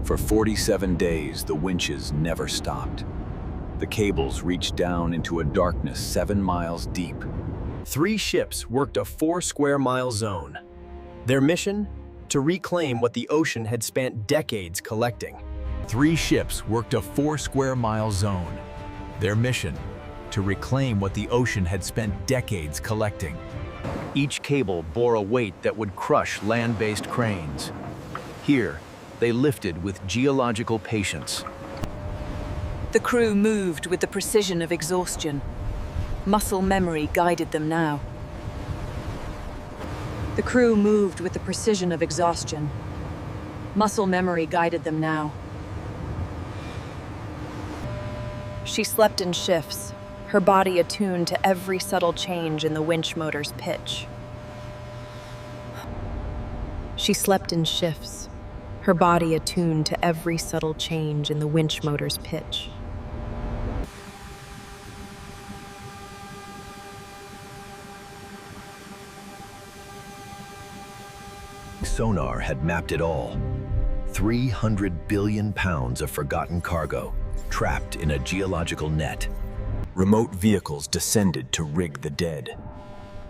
For 47 days, the winches never stopped. The cables reached down into a darkness 7 miles deep. 3 ships worked a 4-square-mile zone. Their mission? To reclaim what the ocean had spent decades collecting. 3 ships worked a 4-square-mile zone. Their mission? To reclaim what the ocean had spent decades collecting. Each cable bore a weight that would crush land-based cranes. Here, they lifted with geological patience. The crew moved with the precision of exhaustion. Muscle memory guided them now. The crew moved with the precision of exhaustion. Muscle memory guided them now. She slept in shifts, her body attuned to every subtle change in the winch motor's pitch. She slept in shifts, her body attuned to every subtle change in the winch motor's pitch. Sonar had mapped it all. 300 billion pounds of forgotten cargo, trapped in a geological net. Remote vehicles descended to rig the dead,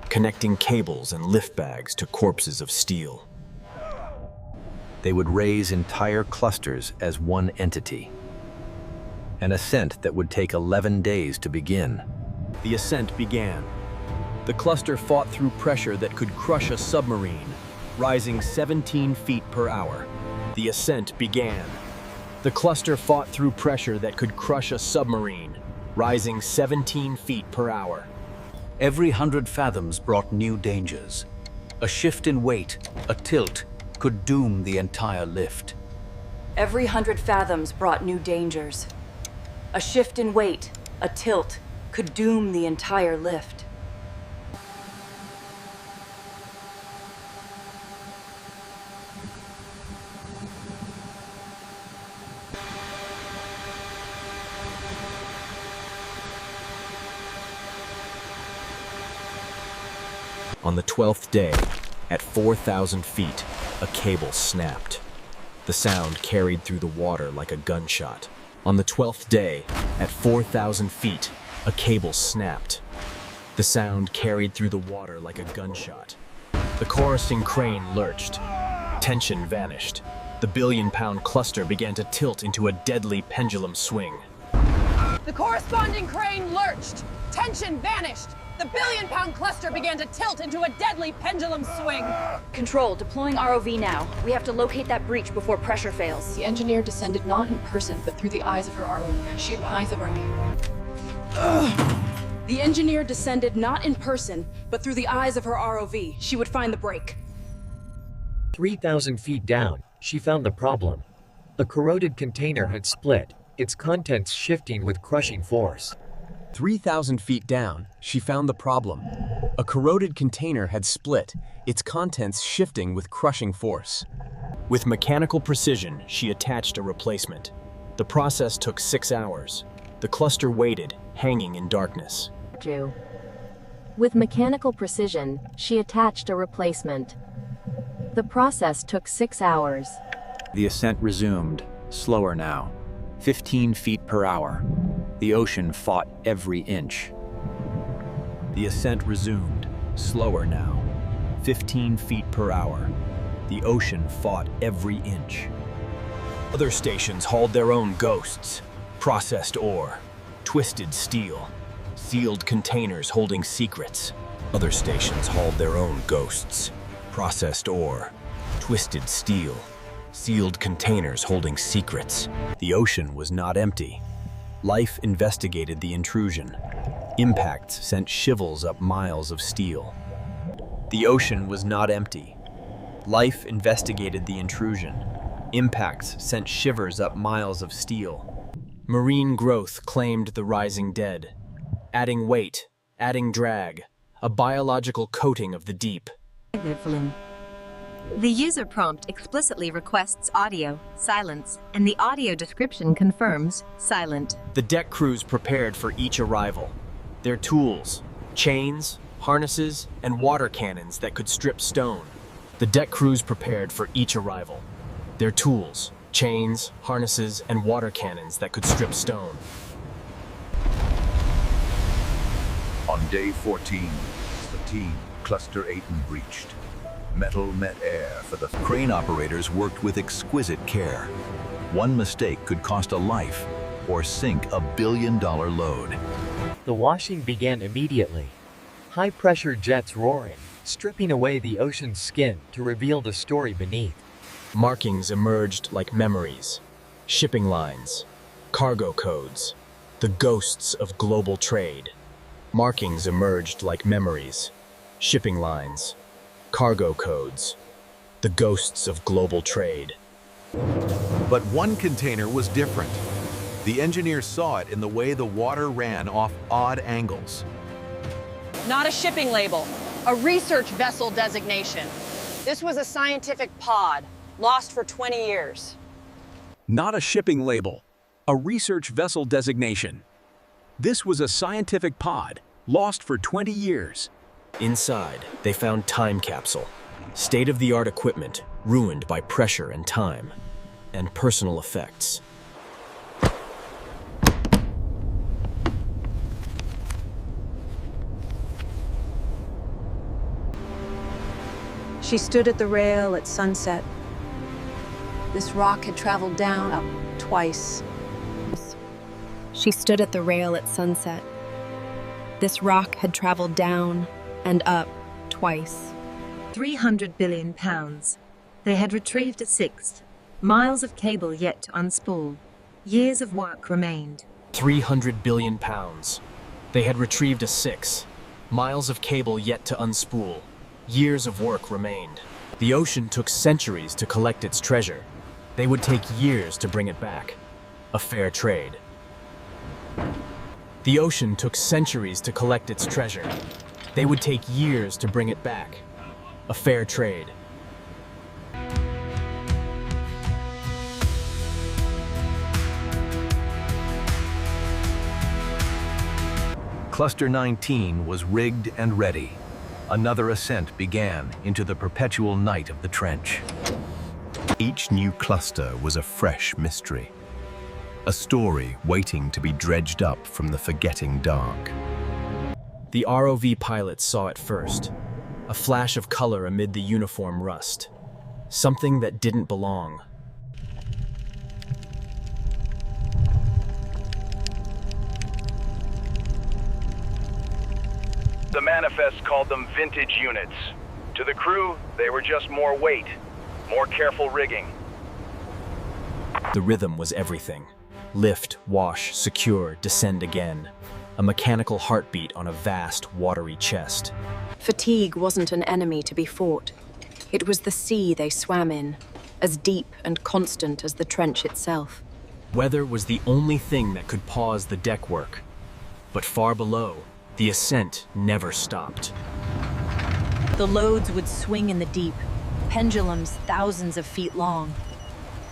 connecting cables and lift bags to corpses of steel. They would raise entire clusters as one entity. An ascent that would take 11 days to begin. The ascent began. The cluster fought through pressure that could crush a submarine, rising 17 feet per hour. The ascent began. The cluster fought through pressure that could crush a submarine, rising 17 feet per hour. Every 100 fathoms brought new dangers. A shift in weight, a tilt, could doom the entire lift. Every 100 fathoms brought new dangers. A shift in weight, a tilt, could doom the entire lift. On the 12th day, at 4,000 feet, a cable snapped. The sound carried through the water like a gunshot. On the 12th day, at 4,000 feet, a cable snapped. The sound carried through the water like a gunshot. The chorusing crane lurched. Tension vanished. The billion-pound cluster began to tilt into a deadly pendulum swing. The corresponding crane lurched. Tension vanished. The billion-pound cluster began to tilt into a deadly pendulum swing. Control, deploying ROV now. We have to locate that breach before pressure fails. The engineer descended not in person, but through the eyes of her ROV. She finds the break. The engineer descended not in person, but through the eyes of her ROV. She would find the break. 3,000 feet down, she found the problem. A corroded container had split, its contents shifting with crushing force. 3,000 feet down, she found the problem. A corroded container had split, its contents shifting with crushing force. With mechanical precision, she attached a replacement. The process took 6 hours. The cluster waited, hanging in darkness. With mechanical precision, she attached a replacement. The process took 6 hours. The ascent resumed, slower now, 15 feet per hour. The ocean fought every inch. The ascent resumed, slower now, 15 feet per hour. The ocean fought every inch. Other stations hauled their own ghosts, processed ore, twisted steel, sealed containers holding secrets. Other stations hauled their own ghosts, processed ore, twisted steel, sealed containers holding secrets. The ocean was not empty. Life investigated the intrusion. Impacts sent shivels up miles of steel. The ocean was not empty. Life investigated the intrusion. Impacts sent shivers up miles of steel. Marine growth claimed the rising dead, adding weight, adding drag, a biological coating of the deep. The user prompt explicitly requests audio, silence, and the audio description confirms silent. The deck crews prepared for each arrival. Their tools, chains, harnesses, and water cannons that could strip stone. The deck crews prepared for each arrival. Their tools, chains, harnesses, and water cannons that could strip stone. On day 14, fatigue, Cluster 8 breached. Metal met air for the Crane operators worked with exquisite care. One mistake could cost a life or sink a billion-dollar load. The washing began immediately. High-pressure jets roaring, stripping away the ocean's skin to reveal the story beneath. Markings emerged like memories, shipping lines, cargo codes, the ghosts of global trade. Markings emerged like memories, shipping lines, cargo codes, the ghosts of global trade. But one container was different. The engineers saw it in the way the water ran off odd angles. Not a shipping label, a research vessel designation. This was a scientific pod, lost for 20 years. Not a shipping label, a research vessel designation. This was a scientific pod, lost for 20 years. Inside, they found time capsule, state-of-the-art equipment ruined by pressure and time, and personal effects. She stood at the rail at sunset. This rock had traveled down up twice. She stood at the rail at sunset. This rock had traveled down and up twice. 300 billion pounds. They had retrieved a sixth. Miles of cable yet to unspool. Years of work remained. 300 billion pounds. They had retrieved a sixth. Miles of cable yet to unspool. Years of work remained. The ocean took centuries to collect its treasure. They would take years to bring it back. A fair trade. The ocean took centuries to collect its treasure. They would take years to bring it back. A fair trade. Cluster 19 was rigged and ready. Another ascent began into the perpetual night of the trench. Each new cluster was a fresh mystery. A story waiting to be dredged up from the forgetting dark. The ROV pilots saw it first. A flash of color amid the uniform rust. Something that didn't belong. The manifest called them vintage units. To the crew, they were just more weight, more careful rigging. The rhythm was everything. Lift, wash, secure, descend again. A mechanical heartbeat on a vast, watery chest. Fatigue wasn't an enemy to be fought. It was the sea they swam in, as deep and constant as the trench itself. Weather was the only thing that could pause the deck work. But far below, the ascent never stopped. The loads would swing in the deep, pendulums thousands of feet long.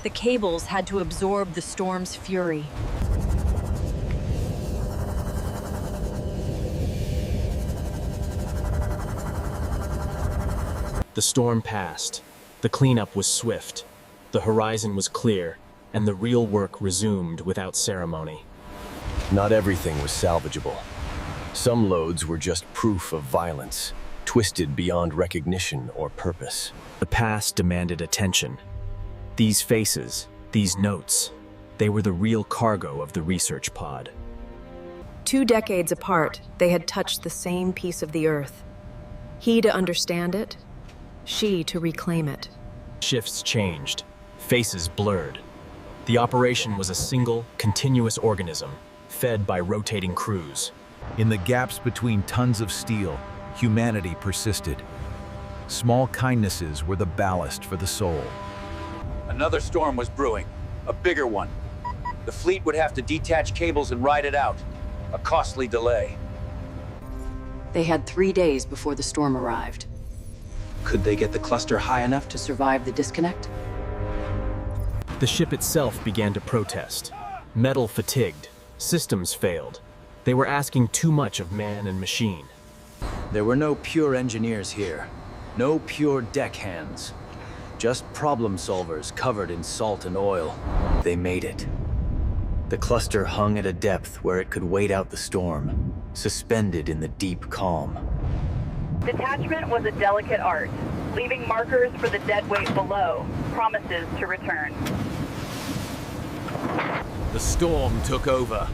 The cables had to absorb the storm's fury. The storm passed. The cleanup was swift. The horizon was clear, and the real work resumed without ceremony. Not everything was salvageable. Some loads were just proof of violence, twisted beyond recognition or purpose. The past demanded attention. These faces, these notes, they were the real cargo of the research pod. 2 decades apart, they had touched the same piece of the earth. He to understand it, she to reclaim it. Shifts changed, faces blurred. The operation was a single, continuous organism, fed by rotating crews. In the gaps between tons of steel, humanity persisted. Small kindnesses were the ballast for the soul. Another storm was brewing, a bigger one. The fleet would have to detach cables and ride it out, a costly delay. They had 3 days before the storm arrived. Could they get the cluster high enough To survive the disconnect? The ship itself began to protest. Metal fatigued, systems failed. They were asking too much of man and There were no pure engineers here, no pure deck hands. Just problem solvers covered in salt and oil. They made it. The cluster hung at a depth where it could wait out the storm, suspended in the deep calm. Detachment was a delicate art, leaving markers for the dead weight below, promises to return. The storm took over.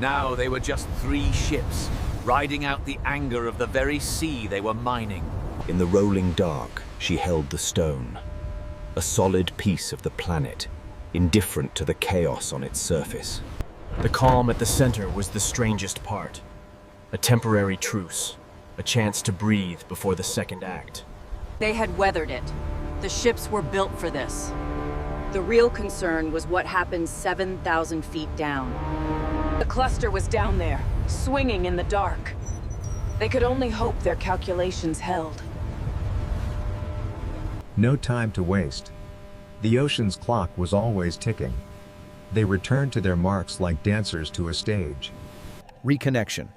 Now they were just 3 ships, riding out the anger of the very sea they were mining. In the rolling dark, she held the stone, a solid piece of the planet, indifferent to the chaos on its surface. The calm at the center was the strangest part. A temporary truce, a chance to breathe before the second act. They had weathered it. The ships were built for this. The real concern was what happened 7,000 feet down. The cluster was down there, swinging in the dark. They could only hope their calculations held. No time to waste. The ocean's clock was always ticking. They returned to their marks like dancers to a stage. Reconnection.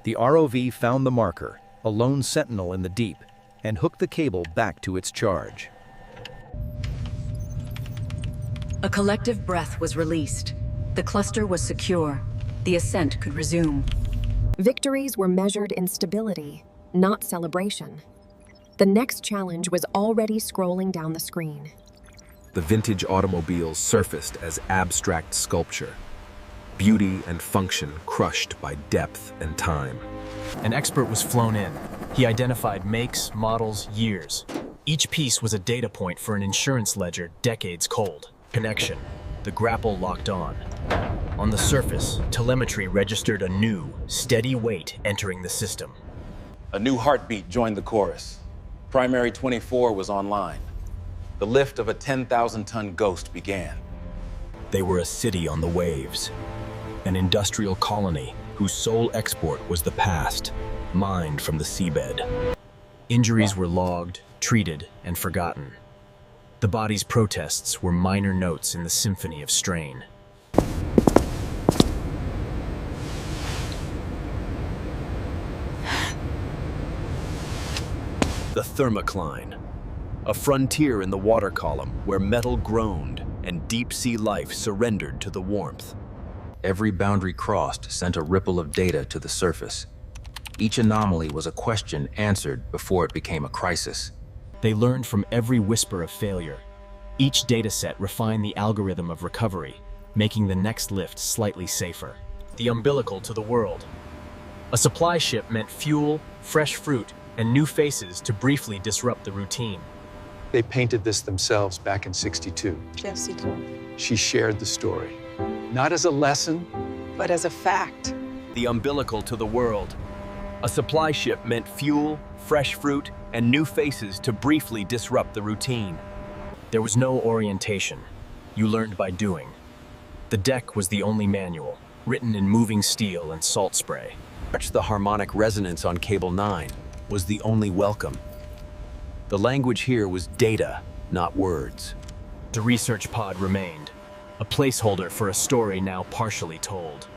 The ROV found the marker, a lone sentinel in the deep, and hooked the cable back to its charge. A collective breath was released. The cluster was secure. The ascent could resume. Victories were measured in stability, not celebration. The next challenge was already scrolling down the screen. The vintage automobiles surfaced as abstract sculpture, beauty and function crushed by depth and time. An expert was flown in. He identified makes, models, years. Each piece was a data point for an insurance ledger decades cold. Connection. The grapple locked on. On the surface, telemetry registered a new, steady weight entering the system. A new heartbeat joined the chorus. Primary 24 was online. The lift of a 10,000-ton ghost began. They were a city on the waves, an industrial colony whose sole export was the past, mined from the seabed. Injuries were logged, treated, and forgotten. The body's protests were minor notes in the symphony of strain. The thermocline, a frontier in the water column where metal groaned and deep-sea life surrendered to the warmth. Every boundary crossed sent a ripple of data to the surface. Each anomaly was a question answered before it became a crisis. They learned from every whisper of failure. Each dataset refined the algorithm of recovery, making the next lift slightly safer. The umbilical to the world. A supply ship meant fuel, fresh fruit, and new faces to briefly disrupt the routine. They painted this themselves back in '62. Yes, you do. She shared the story, not as a lesson, But as a fact. The umbilical to the world. A supply ship meant fuel, fresh fruit, and new faces to briefly disrupt the routine. There was no orientation. You learned by doing. The deck was the only manual, written in moving steel and salt spray. The harmonic resonance on Cable 9 was the only welcome. The language here was data, not words. The research pod remained, a placeholder for a story now partially told,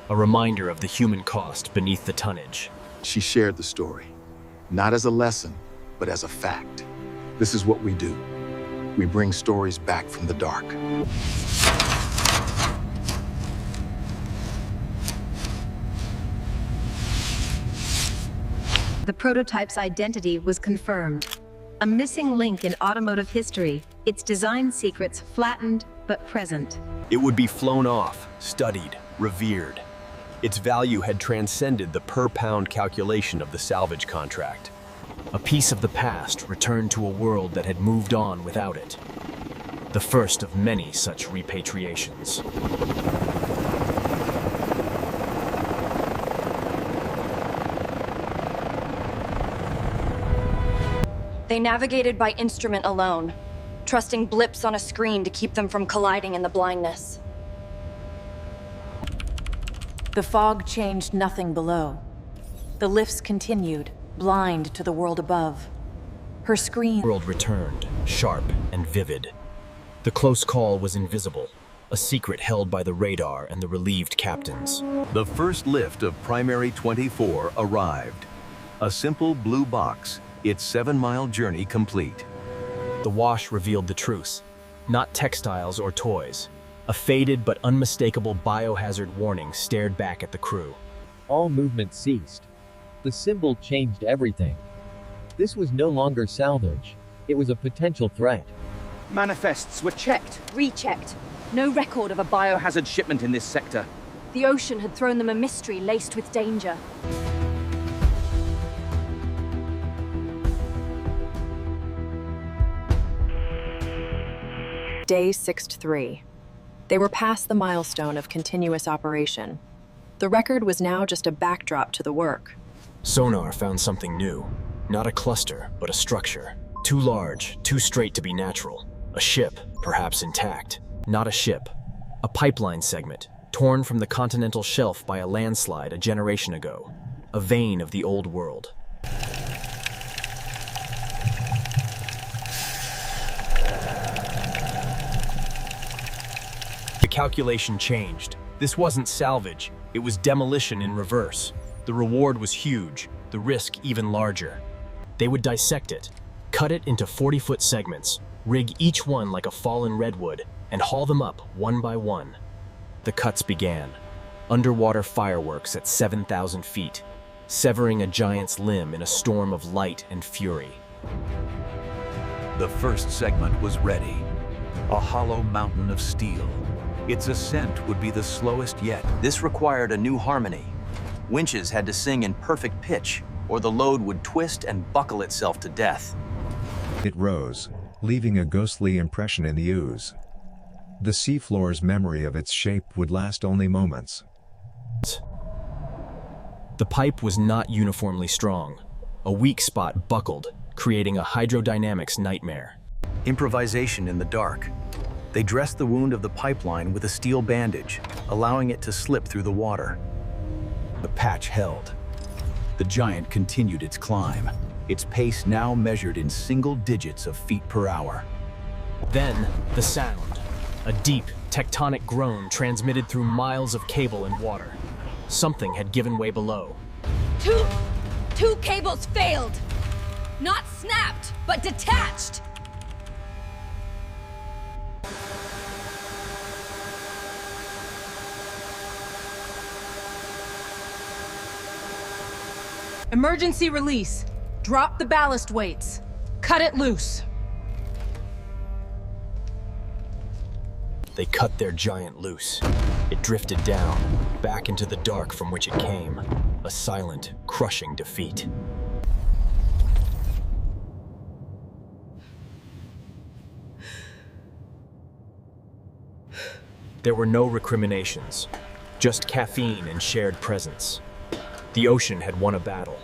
a reminder of the human cost beneath the tonnage. she shared the story, not as a lesson, but as a fact. This is what we do. We bring stories back from the dark. The prototype's identity was confirmed. A missing link in automotive history, its design secrets flattened but present. It would be flown off, studied, revered. Its value had transcended the per-pound calculation of the salvage contract. A piece of the past returned to a world that had moved on without it. The first of many such repatriations. They navigated by instrument alone, trusting blips on a screen to keep them from colliding in the blindness. The fog changed nothing below. The lifts continued, blind to the world above. Her screen... The world returned, sharp and vivid. The close call was invisible, a secret held by the radar and the relieved captains. The first lift of Primary 24 arrived. A simple blue box, its 7-mile journey complete. The wash revealed the truth. Not textiles or toys. A faded but unmistakable biohazard warning stared back at the crew. All movement ceased. The symbol changed everything. This was no longer salvage. It was a potential threat. Manifests were checked. Rechecked. No record of a Biohazard shipment in this sector. The ocean had thrown them a mystery laced with danger. Day 6-3. They were past the milestone of continuous operation. The record was now just a backdrop to the work. Sonar found something new. Not a cluster, but a structure. Too large, too straight to be natural. A ship, perhaps intact. Not a ship. A pipeline segment, torn from the continental shelf by a landslide a generation ago. A vein of the old world. The calculation changed. This wasn't salvage, it was demolition in reverse. The reward was huge, the risk even larger. They would dissect it, cut it into 40-foot segments, rig each one like a fallen redwood, and haul them up one by one. The cuts began. Underwater fireworks at 7,000 feet, severing a giant's limb in a storm of light and fury. The first segment was ready. A hollow mountain of steel. Its ascent would be the slowest yet. This required a new harmony. Winches had to sing in perfect pitch, or the load would twist and buckle itself to death. It rose, leaving a ghostly impression in the ooze. The seafloor's memory of its shape would last only moments. The pipe was not uniformly strong. A weak spot buckled, creating a hydrodynamics nightmare. Improvisation in the dark. They dressed the wound of the pipeline with a steel bandage, allowing it to slip through the water. The patch held. The giant continued its climb, its pace now measured in single digits of feet per hour. Then, the sound. A deep, tectonic groan transmitted through miles of cable and water. Something had given way below. Two cables failed. Not snapped, but detached. Emergency release. Drop the ballast weights. Cut it loose. They cut their giant loose. It drifted down, back into the dark from which it came. A silent, crushing defeat. There were no recriminations, just caffeine and shared presence. The ocean had won a battle.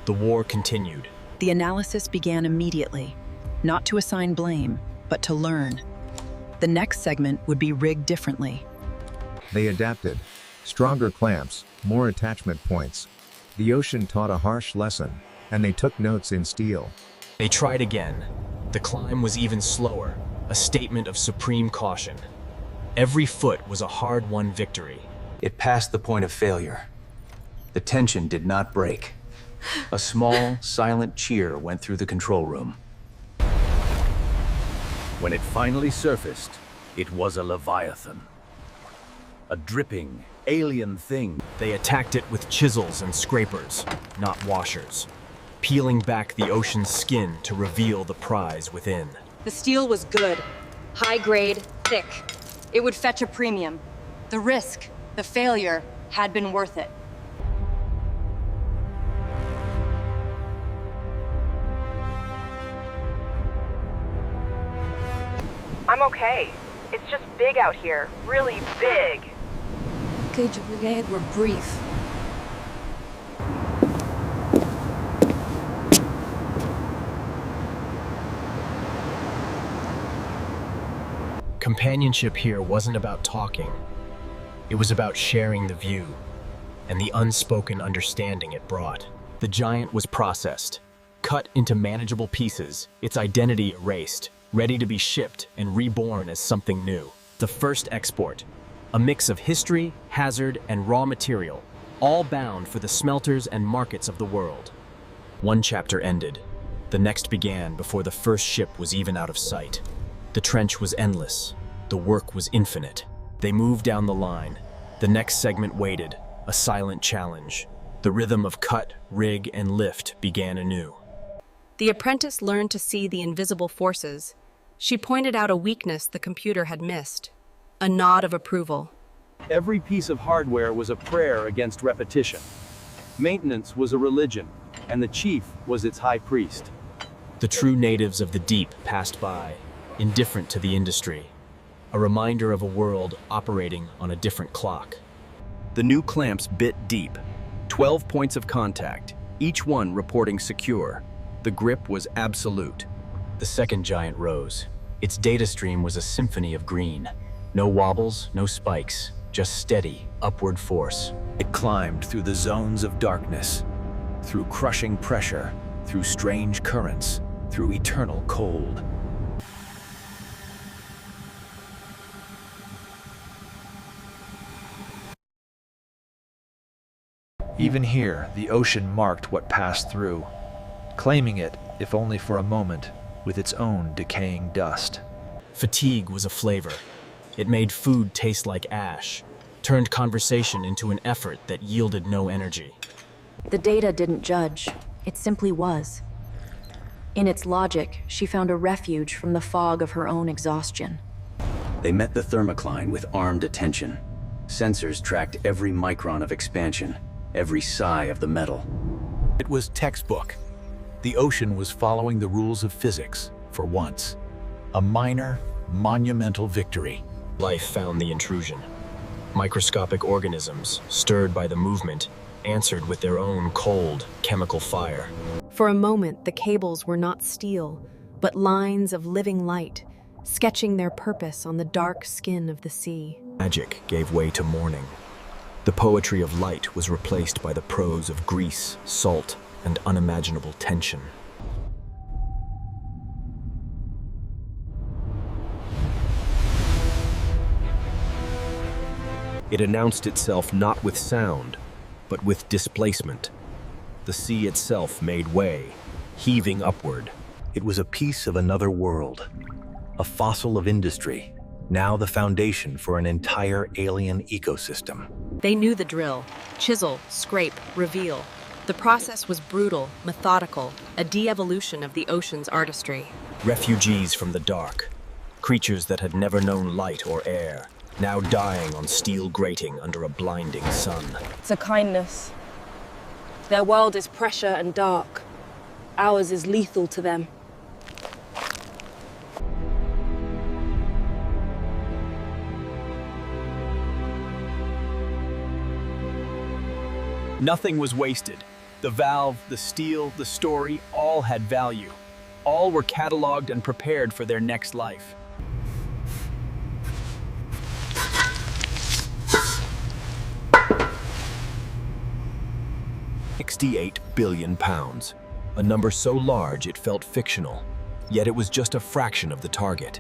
The war continued. The analysis began immediately, not to assign blame, but to learn. The next segment would be rigged differently. They adapted. Stronger clamps, more attachment points. The ocean taught a harsh lesson, and they took notes in steel. They tried again. The climb was even slower, a statement of supreme caution. Every foot was a hard-won victory. It passed the point of failure. The tension did not break. A small, silent cheer went through the control room. When it finally surfaced, it was a leviathan. A dripping, alien thing. They attacked it with chisels and scrapers, not washers, peeling back the ocean's skin to reveal the prize within. The steel was good. High grade, thick. It would fetch a premium. The risk, the failure, had been worth it. I'm okay. It's just big out here. Really big. Cage Brigade were brief. Companionship here wasn't about talking. It was about sharing the view and the unspoken understanding it brought. The giant was processed, cut into manageable pieces, its identity erased, ready to be shipped and reborn as something new. The first export, a mix of history, hazard, and raw material, all bound for the smelters and markets of the world. One chapter ended. The next began before the first ship was even out of sight. The trench was endless. The work was infinite. They moved down the line. The next segment waited, a silent challenge. The rhythm of cut, rig, and lift began anew. The apprentice learned to see the invisible forces. She pointed out a weakness the computer had missed. A nod of approval. Every piece of hardware was a prayer against repetition. Maintenance was a religion, and the chief was its high priest. The true natives of the deep passed by, indifferent to the industry, a reminder of a world operating on a different clock. The new clamps bit deep. 12 points of contact, each one reporting secure. The grip was absolute. The second giant rose. Its data stream was a symphony of green. No wobbles, no spikes, just steady, upward force. It climbed through the zones of darkness, through crushing pressure, through strange currents, through eternal cold. Even here, the ocean marked what passed through, claiming it, if only for a moment, with its own decaying dust. Fatigue was a flavor. It made food taste like ash, turned conversation into an effort that yielded no energy. The data didn't judge, it simply was. In its logic, she found a refuge from the fog of her own exhaustion. They met the thermocline with armed attention. Sensors tracked every micron of expansion, every sigh of the metal. It was textbook. The ocean was following the rules of physics, for once. A minor, monumental victory. Life found the intrusion. Microscopic organisms, stirred by the movement, answered with their own cold, chemical fire. For a moment, the cables were not steel, but lines of living light, sketching their purpose on the dark skin of the sea. Magic gave way to mourning. The poetry of light was replaced by the prose of grease, salt, and unimaginable tension. It announced itself not with sound, but with displacement. The sea itself made way, heaving upward. It was a piece of another world, a fossil of industry, now the foundation for an entire alien ecosystem. They knew the drill: chisel, scrape, reveal. The process was brutal, methodical, a de-evolution of the ocean's artistry. Refugees from the dark, creatures that had never known light or air, now dying on steel grating under a blinding sun. It's a kindness. Their world is pressure and dark. Ours is lethal to them. Nothing was wasted. The valve, the steel, the story, all had value. All were cataloged and prepared for their next life. £68 billion, a number so large it felt fictional. Yet it was just a fraction of the target,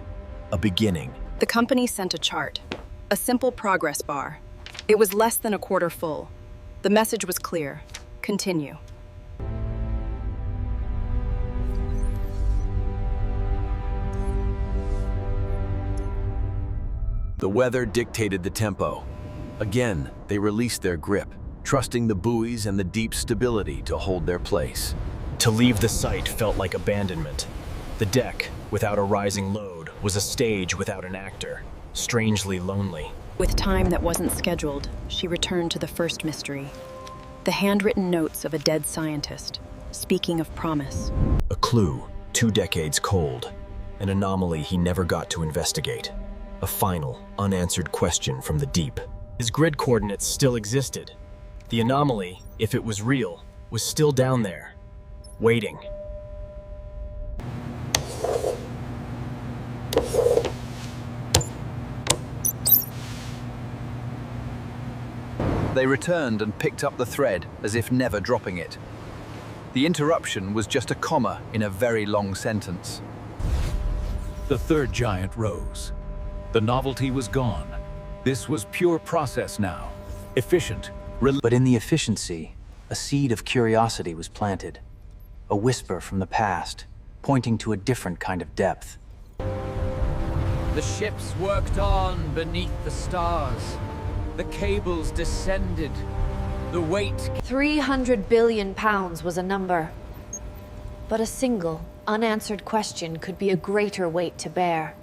a beginning. The company sent a chart, a simple progress bar. It was less than a quarter full. The message was clear: continue. The weather dictated the tempo. Again, they released their grip, trusting the buoys and the deep stability to hold their place. To leave the site felt like abandonment. The deck, without a rising load, was a stage without an actor, strangely lonely. With time that wasn't scheduled, she returned to the first mystery. The handwritten notes of a dead scientist, speaking of promise. A clue, 2 decades cold. An anomaly he never got to investigate. A final, unanswered question from the deep. His grid coordinates still existed. The anomaly, if it was real, was still down there, waiting. They returned and picked up the thread as if never dropping it. The interruption was just a comma in a very long sentence. The third giant rose. The novelty was gone. This was pure process now. Efficient. But in the efficiency, a seed of curiosity was planted. a whisper from the past, pointing to a different kind of depth. The ships worked on beneath the stars. The cables descended. The weight... 300 billion pounds was a number. But a single, unanswered question could be a greater weight to bear.